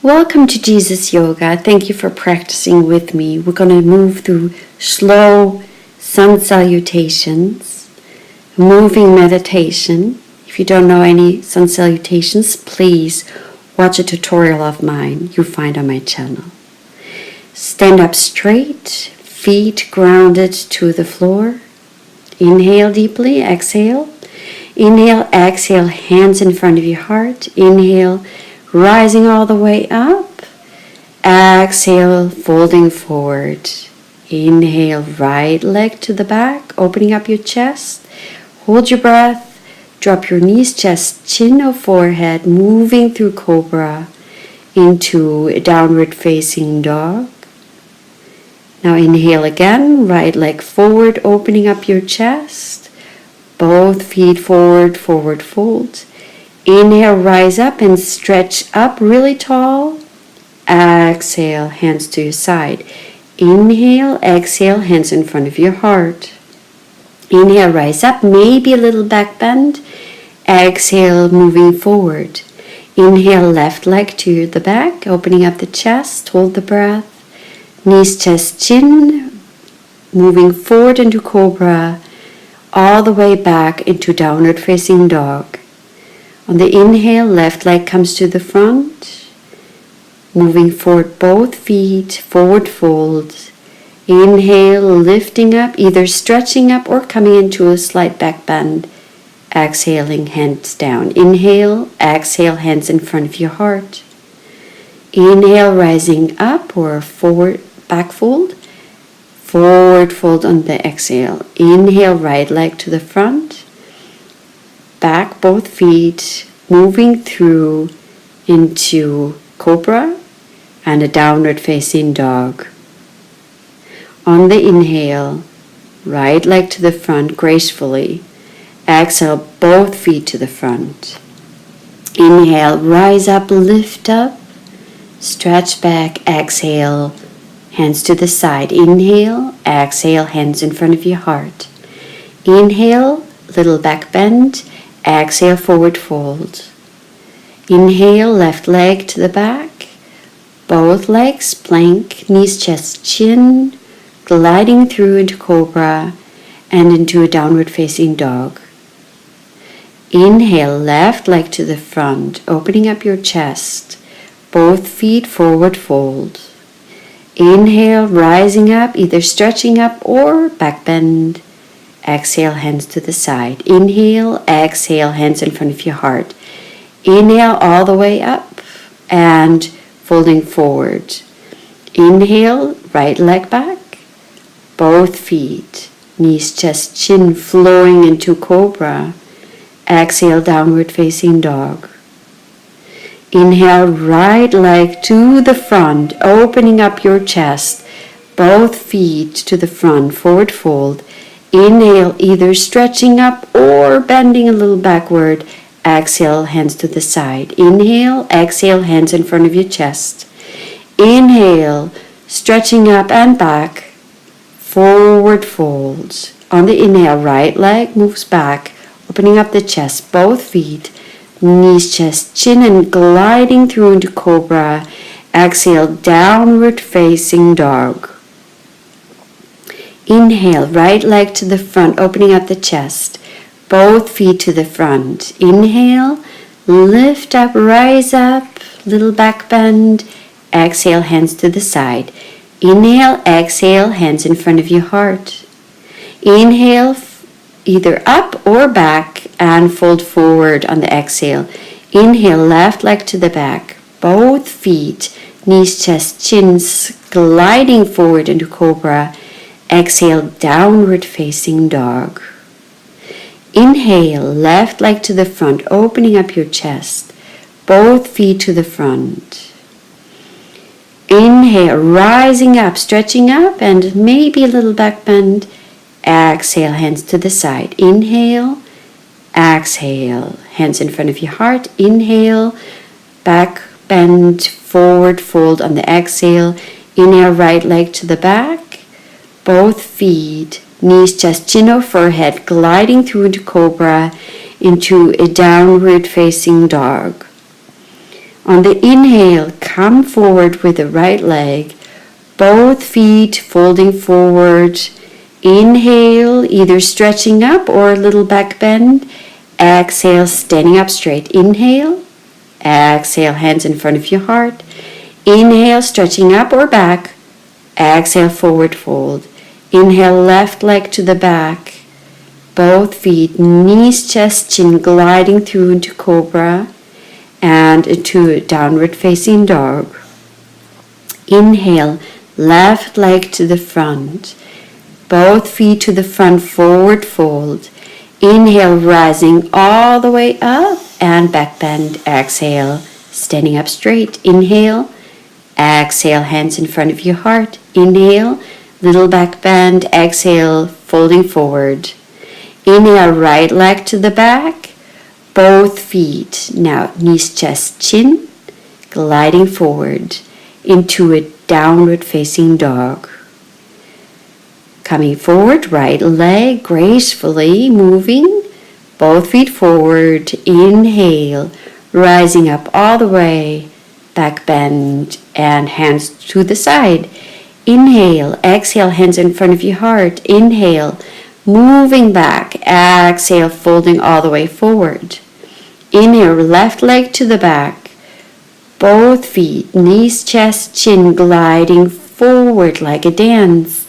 Welcome to Jesus Yoga. Thank you for practicing with me. We're going to move through slow sun salutations, moving meditation. If you don't know any sun salutations, please watch a tutorial of mine you'll find on my channel. Stand up straight, feet grounded to the floor. Inhale deeply, exhale. Inhale, exhale, hands in front of your heart. Inhale, rising all the way up. Exhale, folding forward. Inhale, right leg to the back, opening up your chest. Hold your breath. Drop your knees, chest, chin or forehead, moving through cobra into a downward facing dog. Now inhale again, right leg forward, opening up your chest. Both feet forward, forward fold. Inhale, rise up and stretch up really tall. Exhale, hands to your side. Inhale, exhale, hands in front of your heart. Inhale, rise up, maybe a little back bend. Exhale, moving forward. Inhale, left leg to the back, opening up the chest, hold the breath. Knees, chest, chin, moving forward into cobra, all the way back into downward facing dog. On the inhale, left leg comes to the front, moving forward both feet, forward fold. Inhale, lifting up, either stretching up or coming into a slight back bend. Exhaling, hands down. Inhale, exhale, hands in front of your heart. Inhale, rising up or forward, back fold. Forward fold on the exhale. Inhale, right leg to the front. Back both feet, moving through into cobra and a downward facing dog. On the inhale, right leg to the front gracefully. Exhale, both feet to the front. Inhale, rise up, lift up, stretch back, exhale, hands to the side. Inhale, exhale, hands in front of your heart. Inhale, little back bend. Exhale, forward fold. Inhale, left leg to the back. Both legs plank, knees, chest, chin, gliding through into cobra and into a downward facing dog. Inhale, left leg to the front, opening up your chest. Both feet forward fold. Inhale, rising up, either stretching up or back bend. Exhale, hands to the side. Inhale, exhale, hands in front of your heart. Inhale all the way up and folding forward. Inhale, right leg back. Both feet, knees, chest, chin flowing into cobra. Exhale, downward facing dog. Inhale, right leg to the front, opening up your chest. Both feet to the front, forward fold. Inhale, either stretching up or bending a little backward. Exhale, hands to the side. Inhale, exhale, hands in front of your chest. Inhale, stretching up and back. Forward folds. On the inhale, right leg moves back, opening up the chest, both feet, knees, chest, chin, and gliding through into cobra. Exhale, downward facing dog. Inhale, right leg to the front, opening up the chest. Both feet to the front. Inhale, lift up, rise up, little back bend. Exhale, hands to the side. Inhale, exhale, hands in front of your heart. Inhale, either up or back and fold forward on the exhale. Inhale, left leg to the back. Both feet, knees, chest, chins, gliding forward into cobra. Exhale, downward facing dog. Inhale, left leg to the front, opening up your chest. Both feet to the front. Inhale, rising up, stretching up, and maybe a little back bend. Exhale, hands to the side. Inhale, exhale, hands in front of your heart. Inhale, back bend, forward fold on the exhale. Inhale, right leg to the back. Both feet, knees, chest, chin or forehead, gliding through into cobra, into a downward facing dog. On the inhale, come forward with the right leg, both feet folding forward. Inhale, either stretching up or a little back bend. Exhale, standing up straight. Inhale. Exhale, hands in front of your heart. Inhale, stretching up or back. Exhale, forward fold. Inhale, left leg to the back. Both feet, knees, chest, chin, gliding through into cobra and into downward facing dog. Inhale, left leg to the front. Both feet to the front, forward fold. Inhale, rising all the way up and back bend. Exhale, standing up straight. Inhale, exhale, hands in front of your heart. Inhale, little back bend. Exhale, folding forward. Inhale, right leg to the back. Both feet, now knees, chest, chin, gliding forward into a downward facing dog. Coming forward, right leg gracefully moving, both feet forward. Inhale, rising up all the way, back bend and hands to the side. Inhale, exhale, hands in front of your heart. Inhale, moving back. Exhale, folding all the way forward. Inhale, left leg to the back. Both feet, knees, chest, chin, gliding forward like a dance.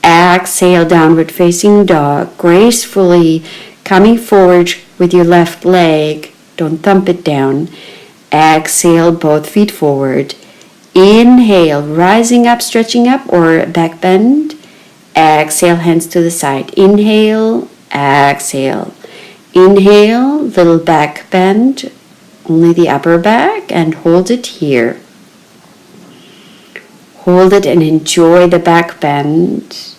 Exhale, downward facing dog, gracefully coming forward with your left leg. Don't thump it down. Exhale, both feet forward. Inhale, rising up, stretching up or back bend. Exhale, hands to the side. Inhale, exhale. Inhale, little back bend, only the upper back, and hold it here. Hold it and enjoy the back bend.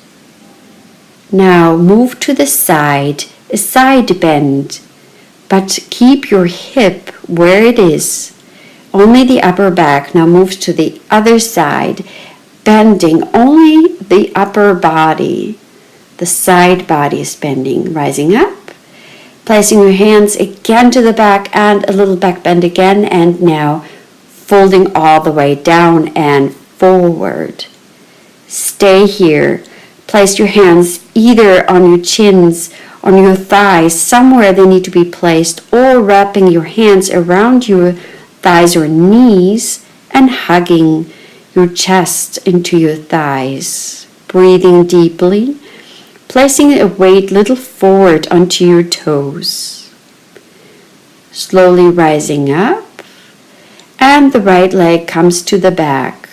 Now move to the side, a side bend, but keep your hip where it is. Only the upper back now moves to the other side, bending only the upper body. The side body is bending, rising up, placing your hands again to the back and a little back bend again, and now folding all the way down and forward. Stay here. Place your hands either on your chins, on your thighs, somewhere they need to be placed, or wrapping your hands around your thighs or knees and hugging your chest into your thighs. Breathing deeply, placing a weight little forward onto your toes. Slowly rising up, and the right leg comes to the back.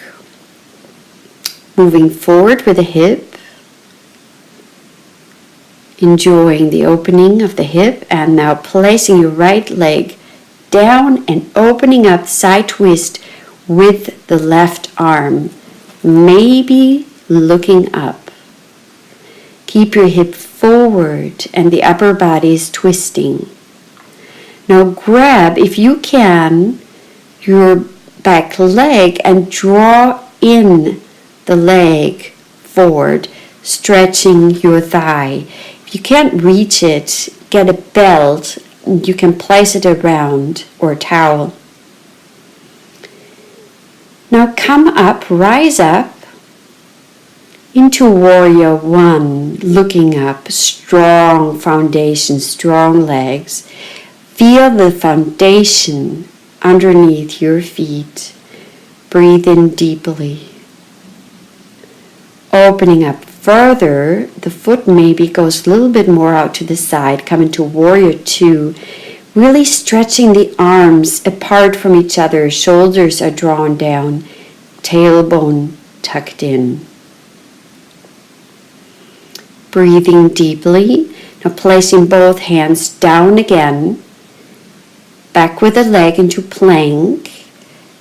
Moving forward with the hip. Enjoying the opening of the hip, and now placing your right leg down and opening up side twist with the left arm, maybe looking up. Keep your hip forward and the upper body is twisting. Now grab, if you can, your back leg and draw in the leg forward, stretching your thigh. If you can't reach it, get a belt. You can place it around, or a towel. Now come up, rise up into warrior one, looking up, strong foundation, strong legs. Feel the foundation underneath your feet. Breathe in deeply. Opening up further, the foot maybe goes a little bit more out to the side, come into warrior two, really stretching the arms apart from each other, shoulders are drawn down, tailbone tucked in. Breathing deeply, now placing both hands down again, back with the leg into plank,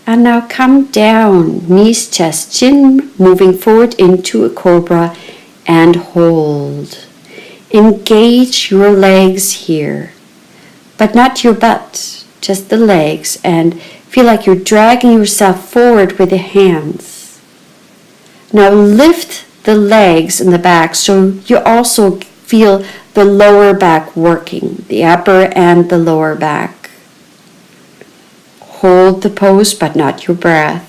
and now come down, knees, chest, chin, moving forward into a cobra and hold. Engage your legs here, but not your butt, just the legs, and feel like you're dragging yourself forward with the hands. Now lift the legs in the back so you also feel the lower back working, the upper and the lower back. Hold the pose, but not your breath.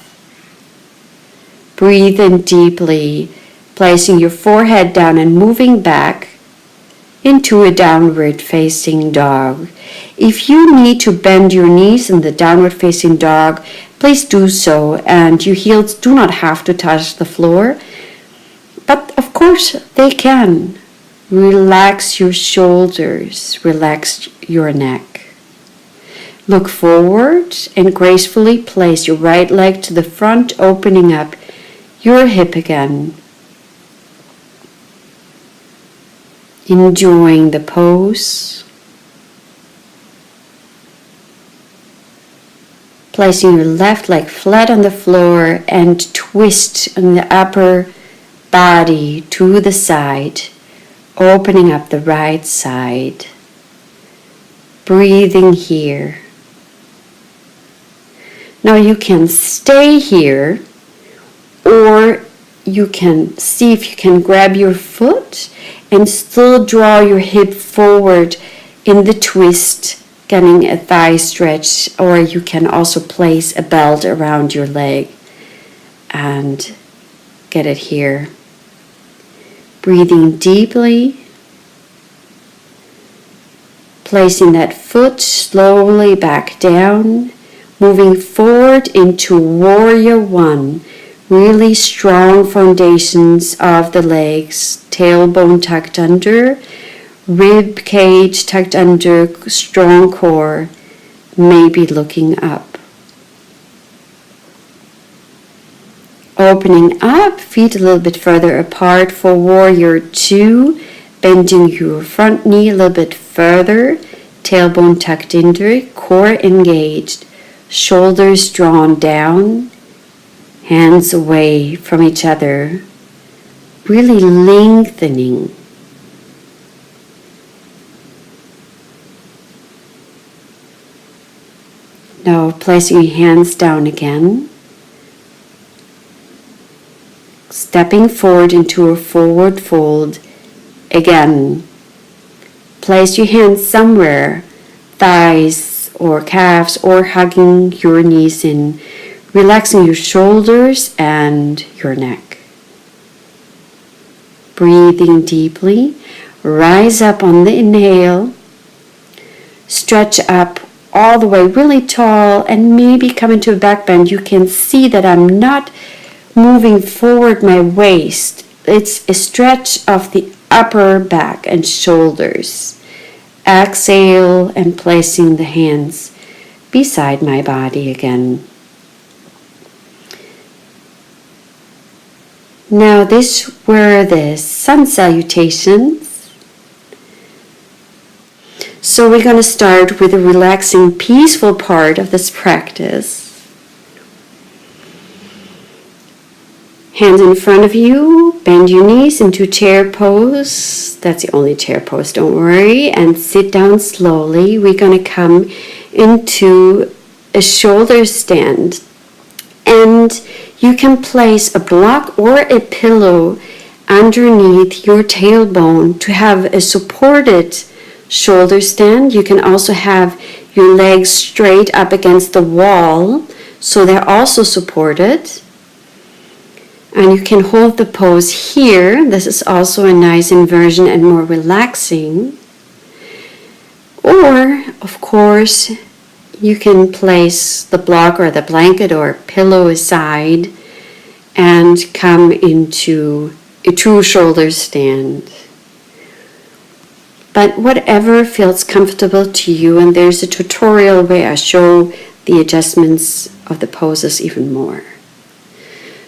Breathe in deeply, placing your forehead down and moving back into a downward facing dog. If you need to bend your knees in the downward facing dog, please do so, and your heels do not have to touch the floor, but of course they can. Relax your shoulders, relax your neck. Look forward and gracefully place your right leg to the front, opening up your hip again. Enjoying the pose. Placing your left leg flat on the floor and twist on the upper body to the side, opening up the right side. Breathing here. Now you can stay here, or you can see if you can grab your foot and still draw your hip forward in the twist, getting a thigh stretch, or you can also place a belt around your leg and get it here. Breathing deeply, placing that foot slowly back down, moving forward into Warrior One. Really strong foundations of the legs, tailbone tucked under, rib cage tucked under, strong core, maybe looking up. Opening up, feet a little bit further apart for Warrior Two, bending your front knee a little bit further, tailbone tucked under, core engaged, shoulders drawn down, hands away from each other, really lengthening. Now placing your hands down again, stepping forward into a forward fold again. Place your hands somewhere, thighs or calves, or hugging your knees in, relaxing your shoulders and your neck. Breathing deeply, rise up on the inhale, stretch up all the way really tall, and maybe come into a back bend. You can see that I'm not moving forward my waist. It's a stretch of the upper back and shoulders. Exhale and placing the hands beside my body again. Now these were the sun salutations. So we're going to start with the relaxing, peaceful part of this practice. Hands in front of you, bend your knees into chair pose. That's the only chair pose, don't worry. And sit down slowly. We're going to come into a shoulder stand. And you can place a block or a pillow underneath your tailbone to have a supported shoulder stand. You can also have your legs straight up against the wall, so they're also supported. And you can hold the pose here. This is also a nice inversion and more relaxing. Or, of course, you can place the block or the blanket or pillow aside and come into a true shoulder stand. But whatever feels comfortable to you, and there's a tutorial where I show the adjustments of the poses even more.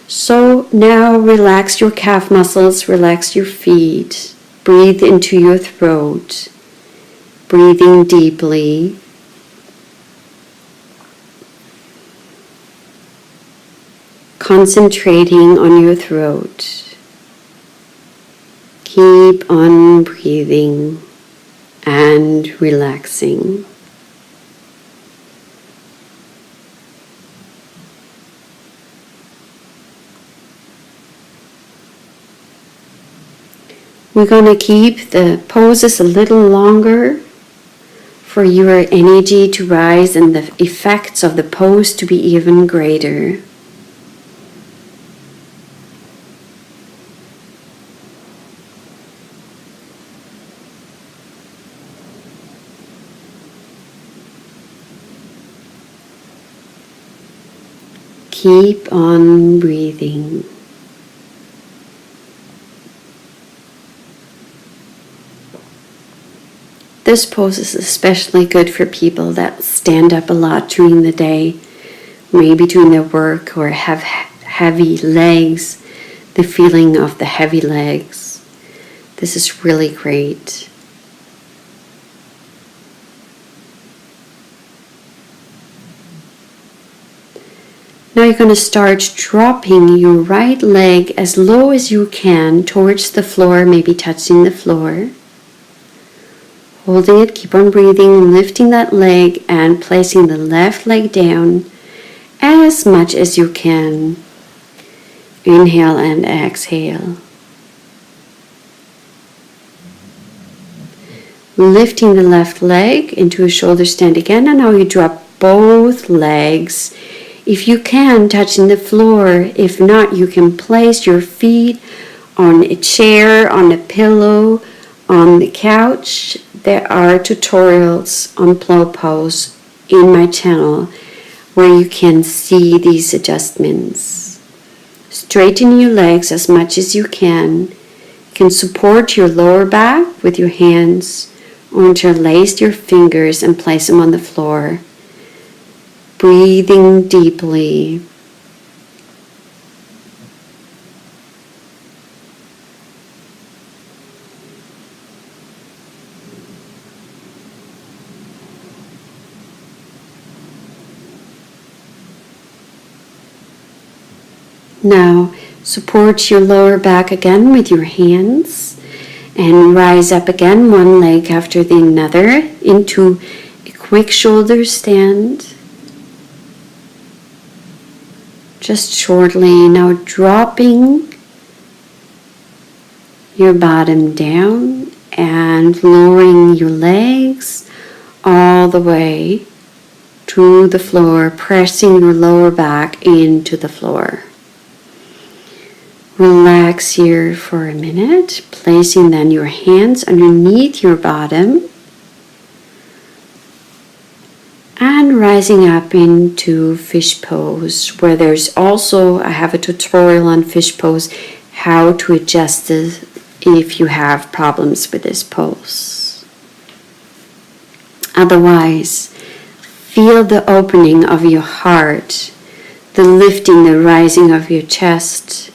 So now relax your calf muscles, relax your feet, breathe into your throat, breathing deeply. Concentrating on your throat. Keep on breathing and relaxing. We're going to keep the poses a little longer for your energy to rise and the effects of the pose to be even greater. Keep on breathing. This pose is especially good for people that stand up a lot during the day, maybe doing their work or have heavy legs, the feeling of the heavy legs. This is really great. Now you're going to start dropping your right leg as low as you can towards the floor, maybe touching the floor. Holding it, keep on breathing, lifting that leg and placing the left leg down as much as you can. Inhale and exhale. Lifting the left leg into a shoulder stand again, and now you drop both legs. If you can, touching the floor. If not, you can place your feet on a chair, on a pillow, on the couch. There are tutorials on flow pose in my channel where you can see these adjustments. Straighten your legs as much as you can. You can support your lower back with your hands or interlace your fingers and place them on the floor. Breathing deeply. Now support your lower back again with your hands and rise up again, one leg after the another, into a quick shoulder stand. Just shortly, now dropping your bottom down and lowering your legs all the way to the floor, pressing your lower back into the floor. Relax here for a minute, placing then your hands underneath your bottom and rising up into fish pose, where there's also, I have a tutorial on fish pose, how to adjust it if you have problems with this pose. Otherwise, feel the opening of your heart, the lifting, the rising of your chest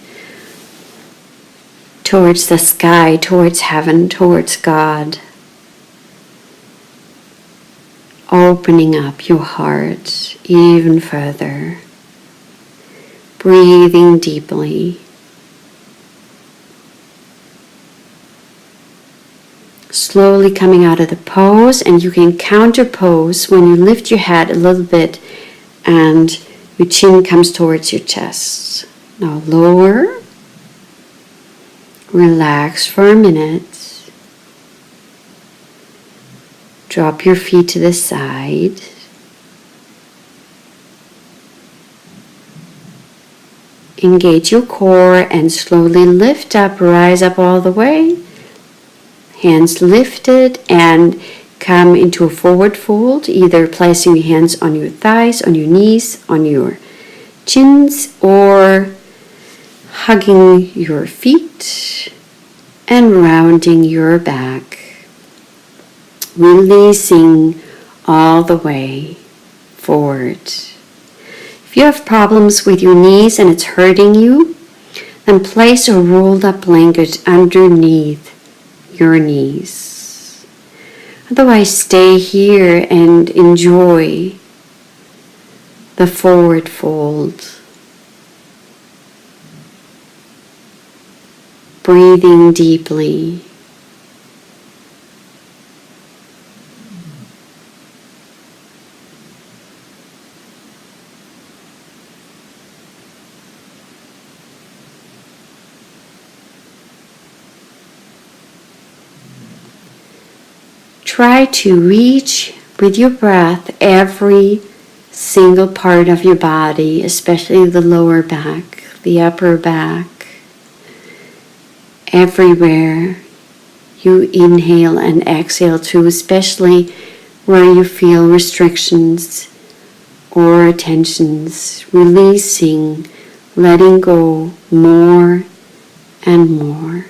towards the sky, towards heaven, towards God. Opening up your heart even further. Breathing deeply. Slowly coming out of the pose, and you can counter pose when you lift your head a little bit and your chin comes towards your chest. Now lower. Relax for a minute. Drop your feet to the side. Engage your core and slowly lift up, rise up all the way. Hands lifted and come into a forward fold, either placing your hands on your thighs, on your knees, on your chins, or hugging your feet and rounding your back. Releasing all the way forward. If you have problems with your knees and it's hurting you, then place a rolled up blanket underneath your knees. Otherwise, stay here and enjoy the forward fold. Breathing deeply. Try to reach with your breath, every single part of your body, especially the lower back, the upper back, everywhere you inhale and exhale to, especially where you feel restrictions or tensions, releasing, letting go more and more.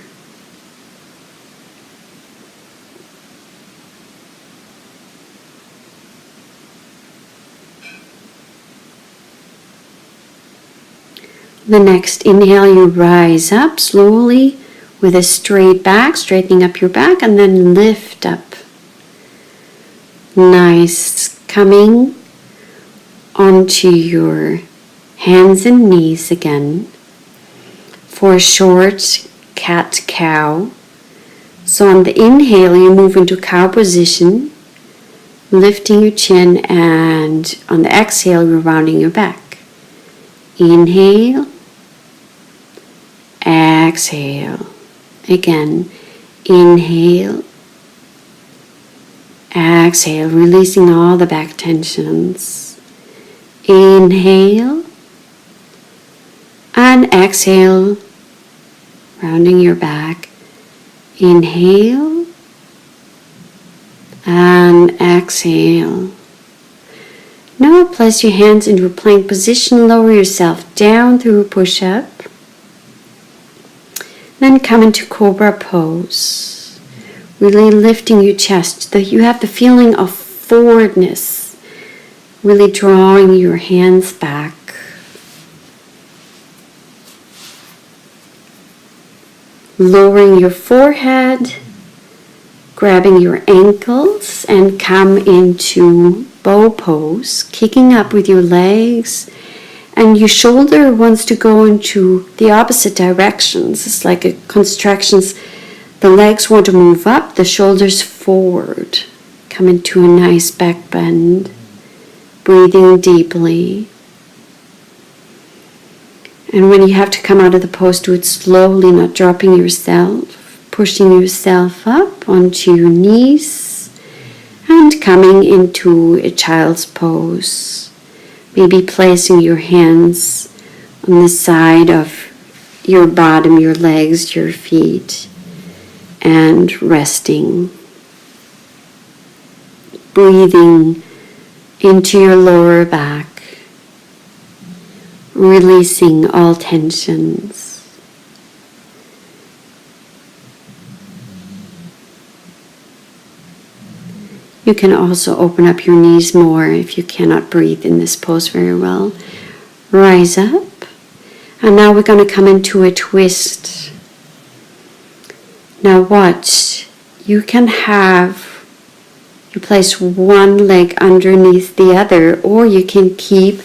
The next inhale, you rise up slowly with a straight back, straightening up your back, and then lift up. Nice. Coming onto your hands and knees again for a short cat-cow. So on the inhale, you move into cow position, lifting your chin, and on the exhale, you're rounding your back. Inhale, exhale. Again, inhale, exhale, releasing all the back tensions. Inhale and exhale, rounding your back. Inhale and exhale. Now place your hands into a plank position, lower yourself down through a push-up. Then come into Cobra pose, really lifting your chest, so you have the feeling of forwardness, really drawing your hands back. Lowering your forehead, grabbing your ankles, and come into bow pose, kicking up with your legs. And your shoulder wants to go into the opposite directions. It's like a contractions. The legs want to move up, the shoulders forward. Come into a nice back bend. Breathing deeply. And when you have to come out of the pose, do it slowly, not dropping yourself. Pushing yourself up onto your knees. And coming into a child's pose. Maybe placing your hands on the side of your bottom, your legs, your feet, and resting. Breathing into your lower back, releasing all tensions. You can also open up your knees more if you cannot breathe in this pose very well. Rise up. And now we're going to come into a twist. Now watch. You place one leg underneath the other, or you can keep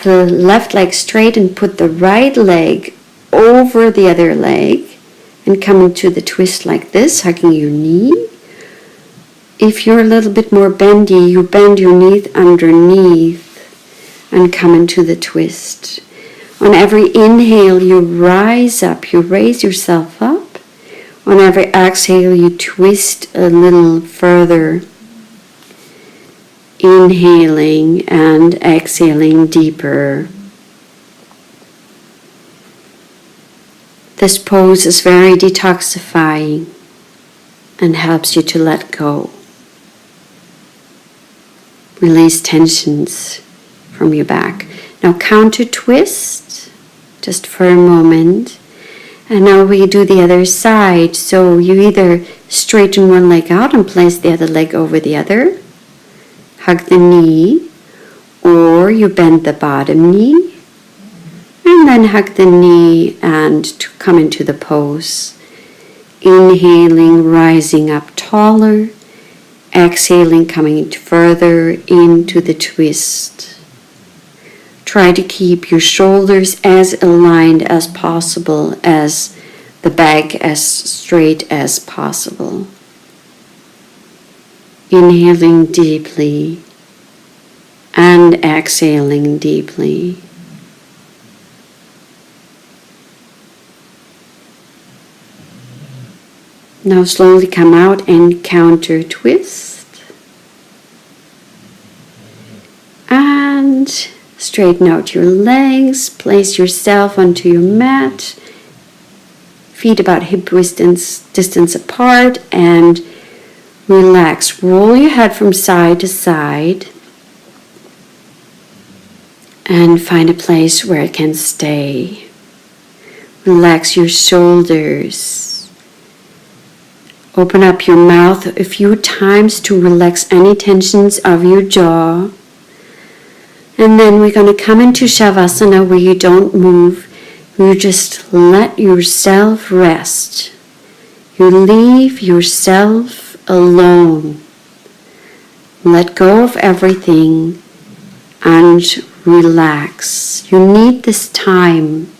the left leg straight and put the right leg over the other leg and come into the twist like this, hugging your knee. If you're a little bit more bendy, you bend your knee underneath and come into the twist. On every inhale, you rise up, you raise yourself up. On every exhale, you twist a little further, inhaling and exhaling deeper. This pose is very detoxifying and helps you to let go. Release tensions from your back. Now counter twist, just for a moment. And now we do the other side. So you either straighten one leg out and place the other leg over the other. Hug the knee. Or you bend the bottom knee. And then hug the knee and to come into the pose. Inhaling, rising up taller. Exhaling, coming further into the twist. Try to keep your shoulders as aligned as possible, as the back as straight as possible. Inhaling deeply and exhaling deeply. Now slowly come out and counter twist. And straighten out your legs. Place yourself onto your mat. Feet about hip distance apart, and relax. Roll your head from side to side and find a place where it can stay. Relax your shoulders. Open up your mouth a few times to relax any tensions of your jaw. And then we're going to come into Shavasana where you don't move. You just let yourself rest. You leave yourself alone. Let go of everything and relax. You need this time.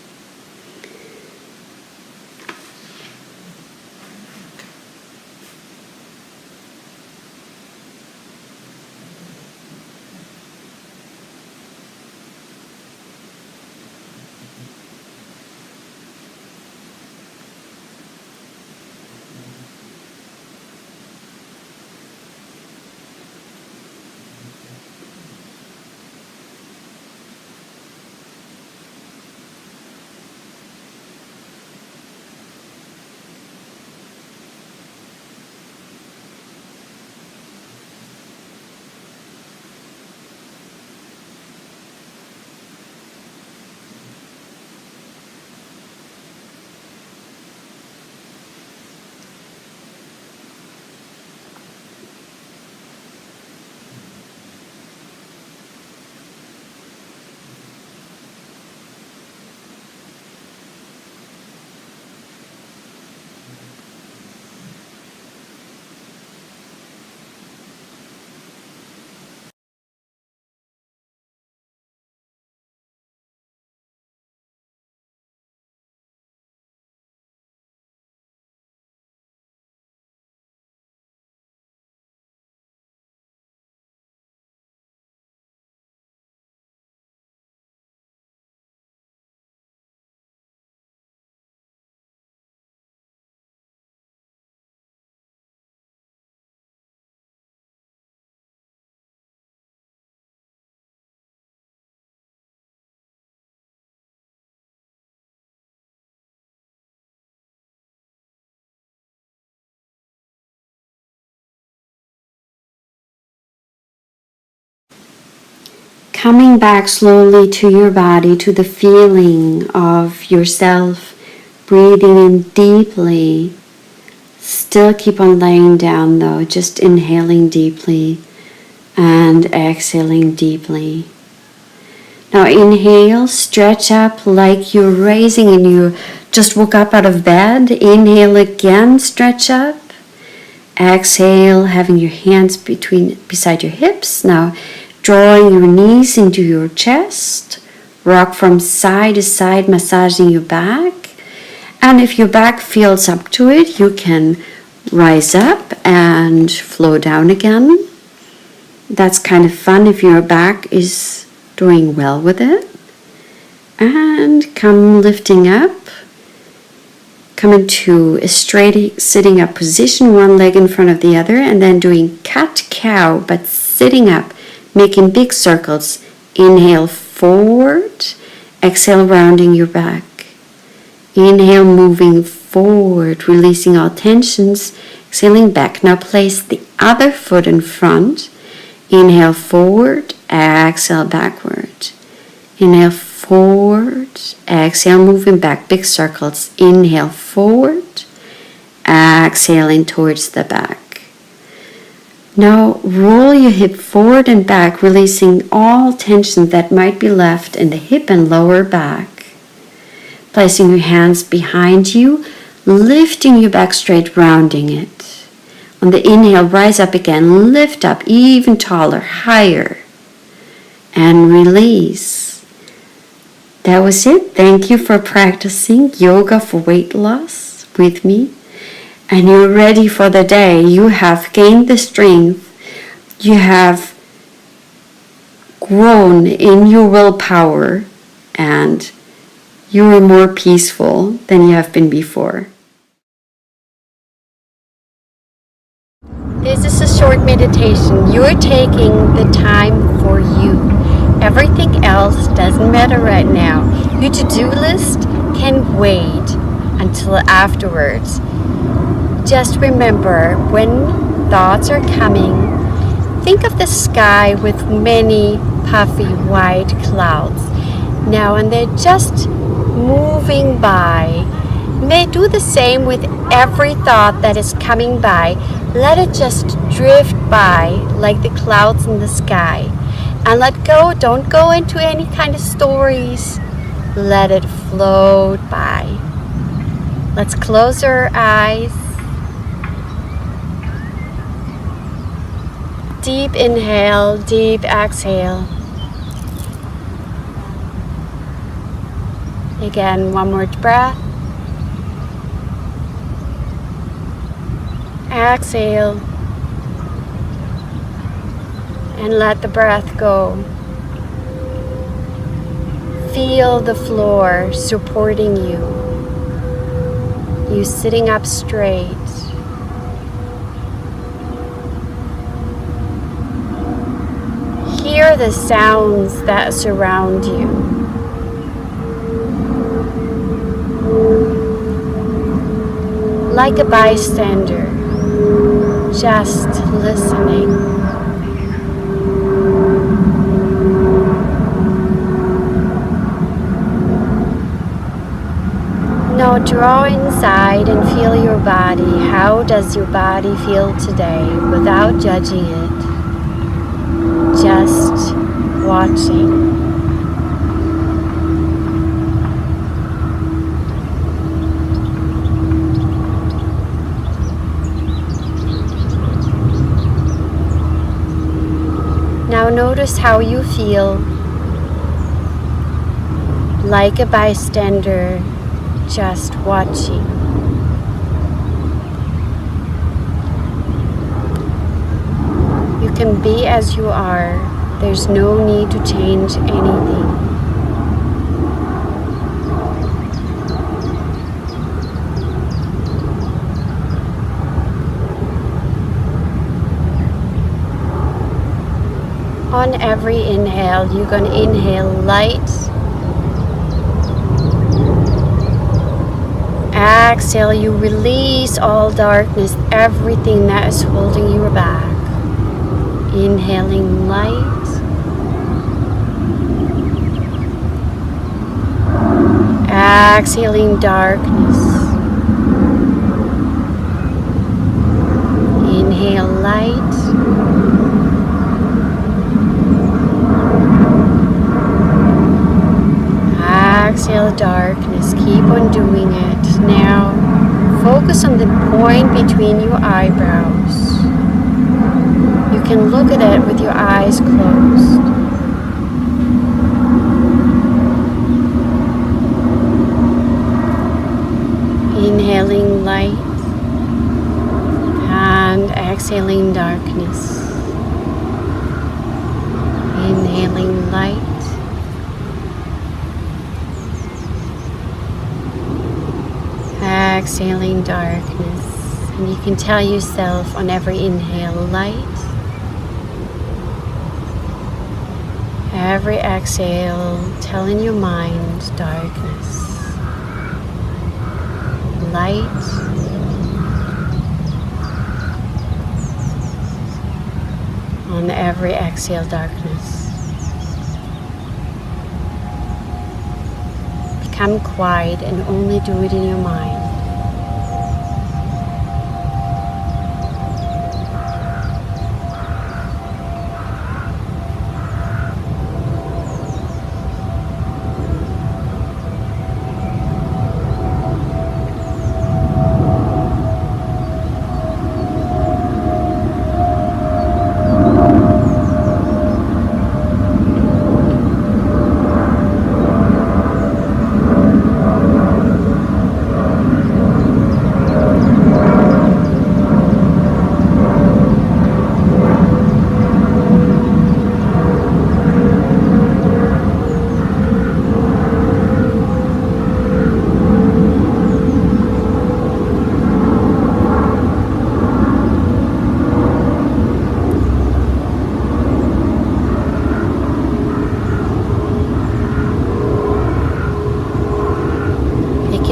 Coming back slowly to your body, to the feeling of yourself, breathing in deeply. Still keep on laying down though, just inhaling deeply and exhaling deeply. Now inhale, stretch up like you're raising and you just woke up out of bed. Inhale again, stretch up. Exhale, having your hands beside your hips. Now drawing your knees into your chest. Rock from side to side, massaging your back. And if your back feels up to it, you can rise up and flow down again. That's kind of fun if your back is doing well with it. And come lifting up. Come into a straight sitting up position, one leg in front of the other, and then doing cat-cow, but sitting up, making big circles. Inhale forward, exhale rounding your back. Inhale moving forward, releasing all tensions, exhaling back. Now place the other foot in front. Inhale forward, exhale backward. Inhale forward, exhale moving back, big circles. Inhale forward, exhaling towards the back. Now roll your hip forward and back, releasing all tension that might be left in the hip and lower back. Placing your hands behind you, lifting your back straight, rounding it. On the inhale, rise up again, lift up even taller, higher, and release. That was it. Thank you for practicing yoga for weight loss with me. And you're ready for the day. You have gained the strength. You have grown in your willpower, and you are more peaceful than you have been before. This is a short meditation. You're taking the time for you. Everything else doesn't matter right now. Your to-do list can wait until afterwards. Just remember, when thoughts are coming, think of the sky with many puffy white clouds. Now, and they're just moving by. May do the same with every thought that is coming by. Let it just drift by like the clouds in the sky. And let go. Don't go into any kind of stories. Let it float by. Let's close our eyes. Deep inhale, deep exhale. Again, one more breath. Exhale. And let the breath go. Feel the floor supporting you. You sitting up straight. Hear the sounds that surround you. Like a bystander, just listening. Now draw inside and feel your body. How does your body feel today without judging it? Just watching. Now notice how you feel, like a bystander, just watching. You can be as you are. There's no need to change anything. On every inhale, you're going to inhale light. Exhale, you release all darkness, everything that is holding you back. Inhaling light. Exhaling darkness. Inhale light. Exhale darkness. Keep on doing it. Now focus on the point between your eyebrows. You can look at it with your eyes closed. Inhaling light and exhaling darkness. Inhaling light. Exhaling darkness, and you can tell yourself on every inhale light, every exhale telling your mind darkness, light, on every exhale darkness. Become quiet and only do it in your mind.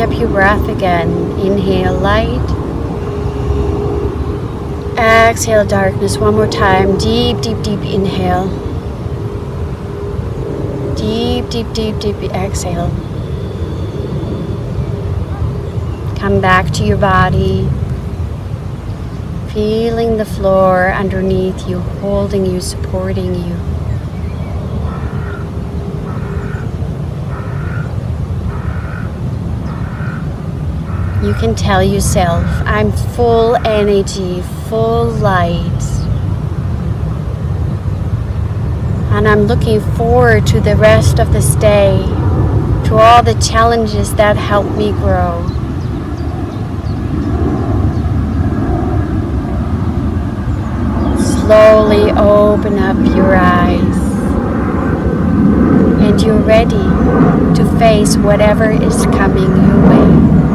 empty up your breath again. Inhale light. Exhale darkness. One more time. Deep, deep, deep inhale. Deep, deep, deep, deep exhale. Come back to your body. Feeling the floor underneath you, holding you, supporting you. You can tell yourself, I'm full energy, full light. And I'm looking forward to the rest of this day, to all the challenges that help me grow. Slowly open up your eyes. And you're ready to face whatever is coming your way.